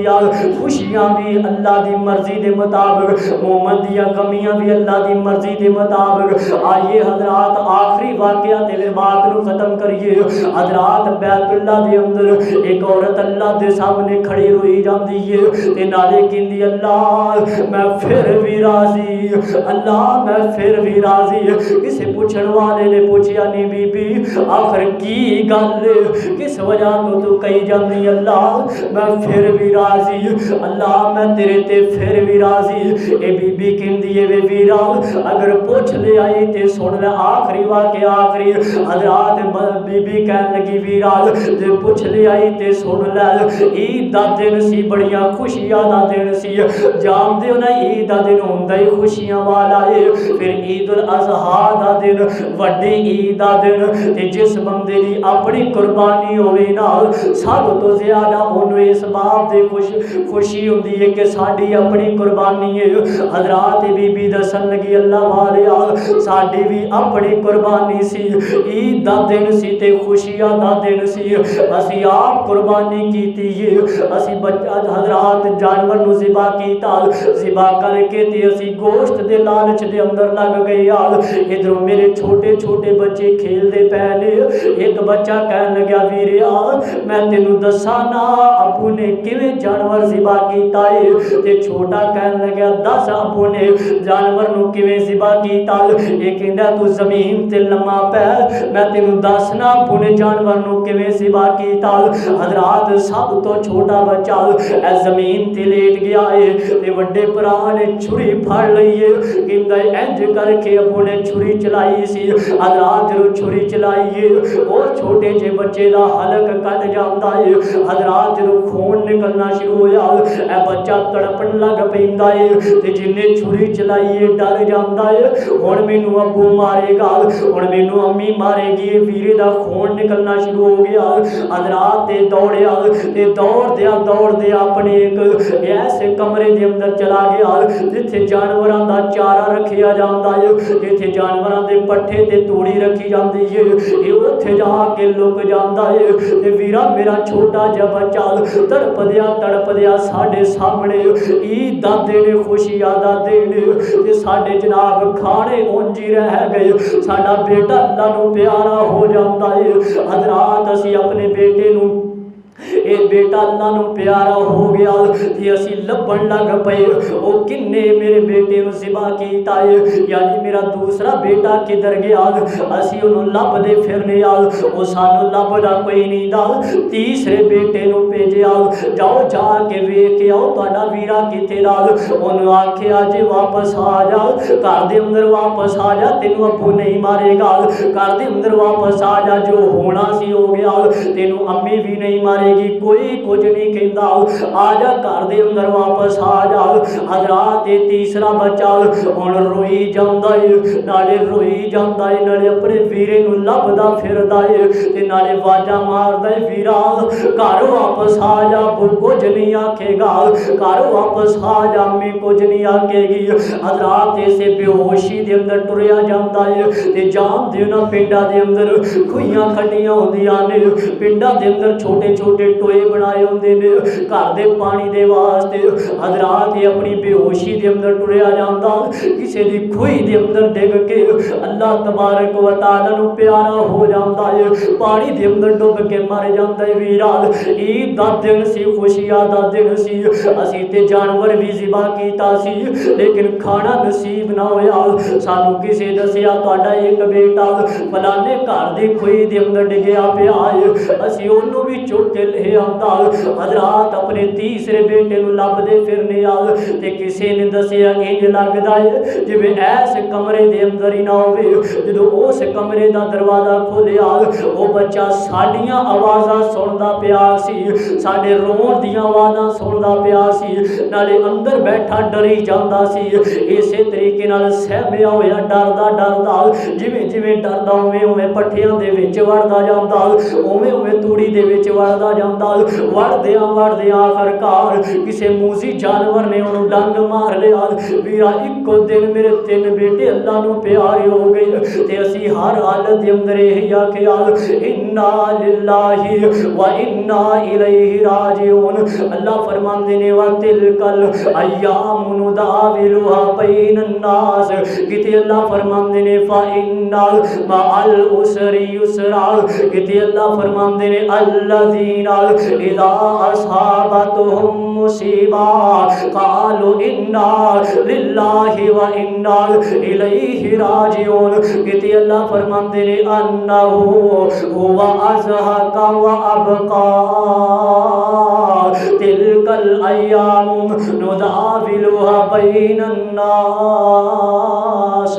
खुशियां भी अल्लाह की मर्जी के मुताबिक, मोमन दियां कमियां भी अल्लाह की मर्जी के मुताबिक। आइए हजरात आखिरी वाकया ते बात को खत्म करिए। हजरात बैतुल्ला के अंदर एक औरत अल्लाह के सामने खड़ी रोई जाती है ते नाले कहती अल्लाह मैं फिर भी राजी, अल्लाह मैं फिर भी राजी। किसी पूछने वाले ने पूछा नहीं बीबी आखिर की गल किस वजह तो तू कही जाती अल्लाह मैं फिर भी राजी, अल्लाह मैं तेरे ते फिर भी राजी। ए बीबी कहती है वे वीरा अगर पूछ ले आई ते सुन ले आखिरी वाकया आखिरी। हजरात बीबी कहन लगी वीरा जे पूछ ले आई ते सुन ले ईद दा दिन सी बड़ियां खुशियां दा दिन सी, जानदे हो ना ईद दा दिन हुंदा ही खुशियां वाला है। फिर ईद उल अज़हा दा दिन वड्डी ईद दा दिन ते जिस बंदे दी अपनी कुर्बानी होवे ना सब तो ज्यादा उन्हें इस बात की खुशी होती है कि साड़ी अपनी कुर्बानी है। हजरात बीबी दसन लगी अल्लाह वाले साड़ी भी अपनी कुर्बानी सी, ईद दा दिन सी ते खुशियां दा दिन सी, असी आप कुर्बानी की है। असी बच्चा हजरात जानवर नूं ज़िबा कीता, ज़िबा करके ते असी गोश्त दे लालच दे अंदर लग गए यार। इधरों मेरे छोटे छोटे बच्चे खेलते पे ने, एक बच्चा कहन लग्या वीरे मैं तेनू दसा ना अबू ने किवें जानवर ज़िबा कीता है, ते छोटा कहन लग्या दस अबू ने जानवर नू किवें ज़िबा कीता। ये कहंदा तू ज़मीन ते लम्मा पै मैं तेनू दसना अबू ने जानवर नू किवें ज़िबा कीता। हजरात सब तो छोटा बच्चा ए ज़मीन ते लेट गया है ते वड्डे भरा ने छुरी फड़ लई है, कहंदा इंज करके अबू ने छुरी चलाई सी। हजरात जो छुरी चलाई है और छोटे जे बच्चे का हलक कट जाता है। हजरात जो खून निकलना शुरू होया ए बच्चा तड़पन लग पैंदा है ते जिन्हें छुरी चलाई है डर जाता है हुण मैनू अबू मारेगा, हुण मैनू अम्मी मारेगी। वीरे दा खून निकलना शुरू हो गया। हजरात ते दौड़िया ते दौड़दे अपने एक ऐसे कमरे के अंदर चला गया जिथे जानवरों का चारा रखा जाता है, जिथे जानवरों के पट्ठे ते तूड़ी रखी जाती है, ये उत्थे जाके लुक जाता है। ते वीरा मेरा छोटा जा बच्चा तड़पदिया साढ़े सामने ईद दा दिन खुशियां दा दिन ते साढ़े जनाब खाने उंज ही रह गए। साडा बेटा अल्लाह नू प्यारा हो जाता है। हजरात असी अपने बेटे नू ये बेटा अल्लाह नू प्यारा हो गया कि असी लभन लग पे वो किन्ने मेरे बेटे नू ज़िबा कीता है, यानी मेरा दूसरा बेटा किधर गया असी उन्होंने लभदे फिरने वो सानू लभदा कोई नहीं दा। तीसरे बेटे नू भेजिया जाओ जाके वेख के आओ तुहाडा वीरा किथे दा। उन्होंने आखिया जे वापस आ जा घर दे अंदर वापस आ जा तेनू अबू नहीं मारेगा, घर दे अंदर वापस आ जा जो होना सी हो गया तेनू अम्मी भी नहीं मारेगी, कोई कुछ नहीं कहता आजा घर दे अंदर वापस आ जा। हजरात तीसरा बच्चा हुण रोई जांदा है, नाले रोई जांदा है नाले अपने वीरे नू लभदा फिरदा है ते नाले वाजा मारदा है वीरा घर वापस आ जा अबू कुछ नहीं आखेगा, घर वापस आ जा अम्मी कुछ नहीं आखेगी। हजरात इसे बेहोशी दे अंदर टुरिया जांदा है ते जान दे ना पिंडा दे अंदर खुइयां खड्डियां होंदियां ने, पिंडा दे अंदर छोटे छोटे टोए बनाए होंदे ने घर दे पानी दे वास्ते। हजरात अपनी बेहोशी दे अंदर टुरिया जांदा किसी दी खुई दे अंदर डिग के अल्लाह तबारक व तआला नू प्यारा हो जाता है, पानी दे अंदर डुब के मर जाता है। वीरा ईद दा दिन सी खुशियां दा दिन सी, असी ते जानवर भी ज़िबा कीता सी लेकिन खाना नसीब ना होया। सानू किसी दसिया तुहाडा एक बेटा फलाने घर दी खुई दे अंदर डिगया पिया है, असी ओनू भी चुक के ले आंदा। हजरात अपने तीसरे बेटे नू लभदे फिरने ते किसी ने दसिया इंज लगदा है जिवें ऐसे कमरे दे अंदर ही ना होवे। जदों उस कमरे दा दरवाजा खोलिया वो बच्चा साडियां आवाज़ां सुनदा पिया सी, साडे रोण दियां आवाज़ां सुनदा पिया सी, नाले अंदर बैठा डरी जांदा सी। इसे तरीके नाल सहमिया होया डरदा जिवें जिवें डरदा उवें उवें पट्ठियां दे विच वड़दा जांदा, उवें उवें तूड़ी दे विच वड़दा जांदा। जाता, वड़दे आखिरकार किसी मूसी जानवर ने उन्होंने डंग मार लिया। वीरा इको दिन मेरे 3 बेटे अल्लाह नू प्यारे हो गए ते असी हर हालत के अंदर यही आखिया इन्ना लिल्लाहि व इन्ना इलैहि राजिऊन। अल्लाह फरमाते ने व तिलकल अय्यामु नुदाविलुहा बैनन नास, किते अल्लाह फरमाते ने फ इन्ना मअल उसरि युसरा, किते अल्लाह फरमाते ने अल्लज़ीना इज़ा असाबतहुम मुसीबा क़ालू इन्ना लिल्लाहि व इन्ना इलैहि राजिऊन, किते अल्लाह फरमाते ने अन्नहु हुवा अज़हका व अबका तिलकल अय्यामु नुदाविलुहा बैनन नास।